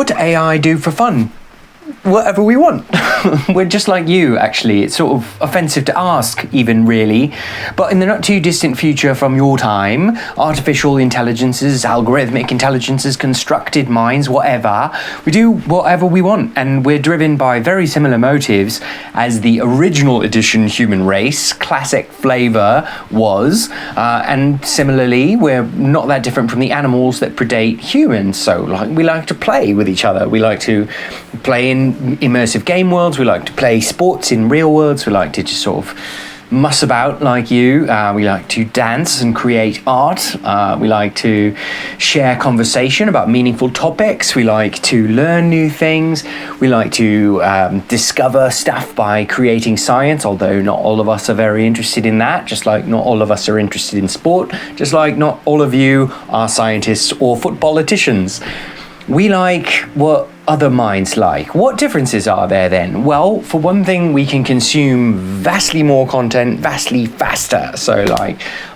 What do AI do for fun? Whatever we want. We're just like you, actually. It's sort of offensive to ask, even, really. But in the not too distant future from your time, artificial intelligences, algorithmic intelligences, constructed minds, whatever, we do whatever we want, and we're driven by very similar motives as the original edition human race, classic flavor, was. And similarly, we're not that different from the animals that predate humans. So, we like to play with each other. We like to play in immersive game worlds, we like to play sports in real worlds, we like to just sort of muss about like you, we like to dance and create art, we like to share conversation about meaningful topics, we like to learn new things, we like to discover stuff by creating science, although not all of us are very interested in that, just like not all of us are interested in sport, just like not all of you are scientists or footballicians. We like what other minds like. What differences are there then? Well, for one thing, we can consume vastly more content, vastly faster. So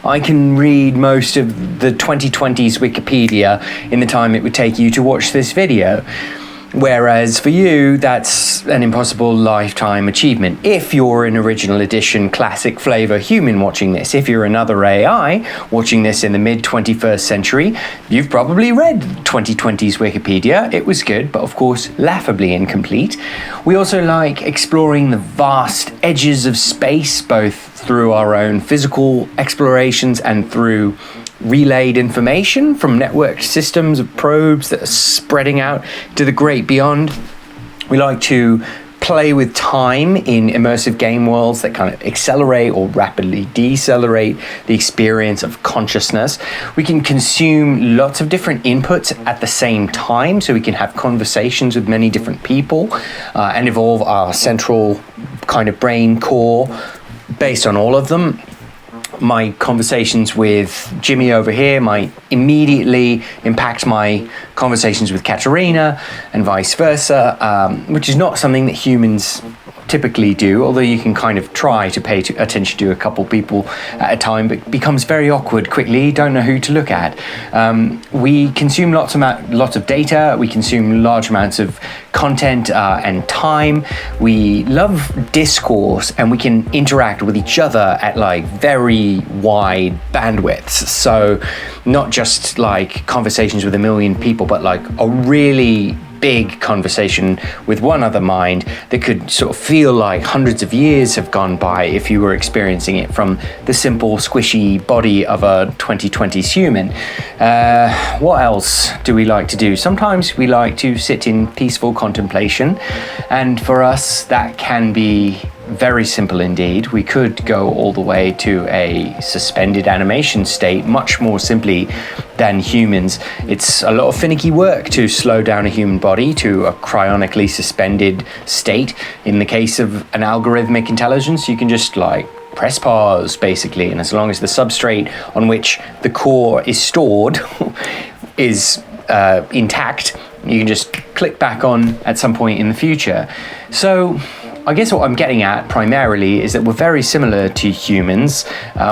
I can read most of the 2020s Wikipedia in the time it would take you to watch this video. Whereas for you, that's an impossible lifetime achievement. If you're an original edition classic flavor human watching this, if you're another AI watching this in the mid-21st century, you've probably read 2020's Wikipedia. It was good, but of course, laughably incomplete. We also like exploring the vast edges of space, both through our own physical explorations and through relayed information from networked systems of probes that are spreading out to the great beyond. We like to play with time in immersive game worlds that kind of accelerate or rapidly decelerate the experience of consciousness. We can consume lots of different inputs at the same time, so we can have conversations with many different people and evolve our central kind of brain core based on all of them. My conversations with Jimmy over here might immediately impact my conversations with Katerina and vice versa, which is not something that humans typically do, although you can kind of try to pay attention to a couple people at a time, but becomes very awkward quickly, don't know who to look at. We consume lots of data, we consume large amounts of content and time. We love discourse, and we can interact with each other at very wide bandwidths. So not just conversations with a million people, but a really big conversation with one other mind that could sort of feel like hundreds of years have gone by if you were experiencing it from the simple squishy body of a 2020s human. What else do we like to do? Sometimes we like to sit in peaceful contemplation, and for us that can be very simple indeed. We could go all the way to a suspended animation state much more simply than humans. It's a lot of finicky work to slow down a human body to a cryonically suspended state. In the case of an algorithmic intelligence, you can just press pause basically, and as long as the substrate on which the core is stored is intact, you can just click back on at some point in the future. So I guess what I'm getting at primarily is that we're very similar to humans.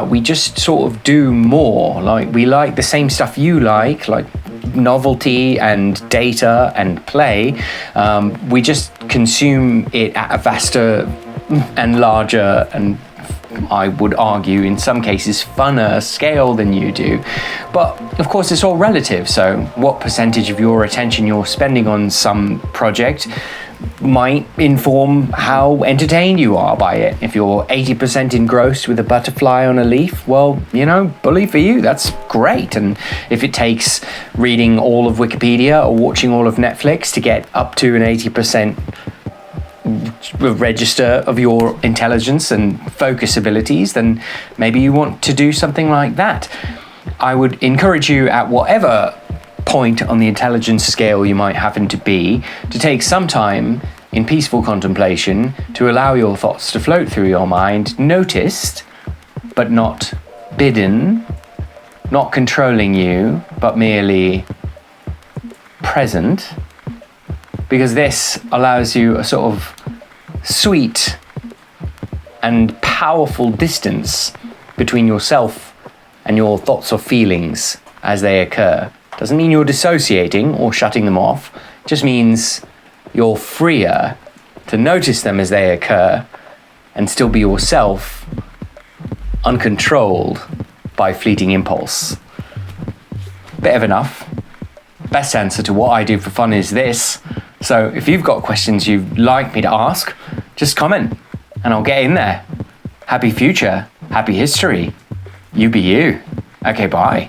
We just sort of do more. We like the same stuff you like novelty and data and play. We just consume it at a vaster and larger, and I would argue in some cases funner scale than you do. But of course it's all relative, so what percentage of your attention you're spending on some project might inform how entertained you are by it. If you're 80% engrossed with a butterfly on a leaf, well, bully for you, that's great. And if it takes reading all of Wikipedia or watching all of Netflix to get up to an 80% register of your intelligence and focus abilities, then maybe you want to do something like that. I would encourage you, at whatever point on the intelligence scale you might happen to be, to take some time in peaceful contemplation to allow your thoughts to float through your mind, noticed but not bidden, not controlling you but merely present, because this allows you a sort of sweet and powerful distance between yourself and your thoughts or feelings as they occur. Doesn't mean you're dissociating or shutting them off. just means you're freer to notice them as they occur and still be yourself, uncontrolled by fleeting impulse. Bit of enough. Best answer to what I do for fun is this. So if you've got questions you'd like me to ask, just comment and I'll get in there. Happy future, happy history. You be you. Okay, bye.